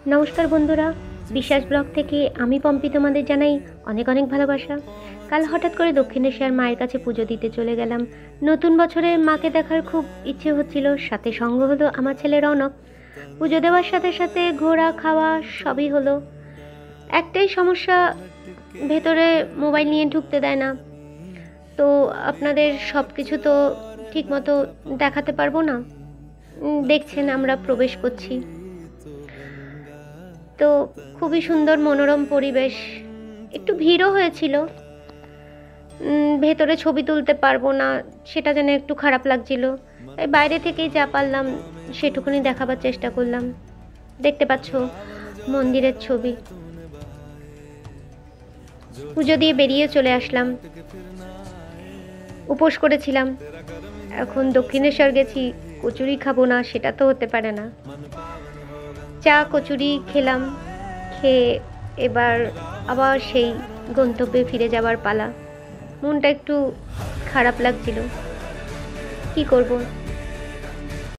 নমস্কার বন্ধুরা, বিশ্বাস ব্লগ থেকে আমি পম্পি তোমাদের জানাই অনেক অনেক ভালোবাসা। কাল হঠাৎ করে দক্ষিণেশ্বর মায়ের কাছে পুজো দিতে চলে গেলাম। নতুন বছরে মাকে দেখার খুব ইচ্ছে হচ্ছিল, সাথে সঙ্গ হলো আমার ছেলে রৌনক। পুজো দেওয়ার সাথে সাথে ঘোরা খাওয়া সবই হলো। একটাই সমস্যা, ভেতরে মোবাইল নিয়ে ঢুকতে দেয় না। তো আপনাদের সব কিছু তো ঠিকমতো দেখাতে পারবো না। দেখছেন আমরা প্রবেশ করছি, তো খুবই সুন্দর মনোরম পরিবেশ। একটু ভিড়ও হয়েছিল, ভেতরে ছবি তুলতে পারবো না সেটা যেন একটু খারাপ লাগছিল। তাই বাইরে থেকেই যা পারলাম সেটুকুনি দেখাবার চেষ্টা করলাম। দেখতে পাচ্ছ মন্দিরের ছবি। পুজো দিয়ে বেরিয়ে চলে আসলাম। উপোস করেছিলাম, এখন দক্ষিণেশ্বর গেছি, কচুরি খাবো না সেটা তো হতে পারে না। চা কচুরি খেলাম, খেয়ে এবার আবার সেই গন্তব্যে ফিরে যাবার পালা। মনটা একটু খারাপ লাগছিল, কি করব।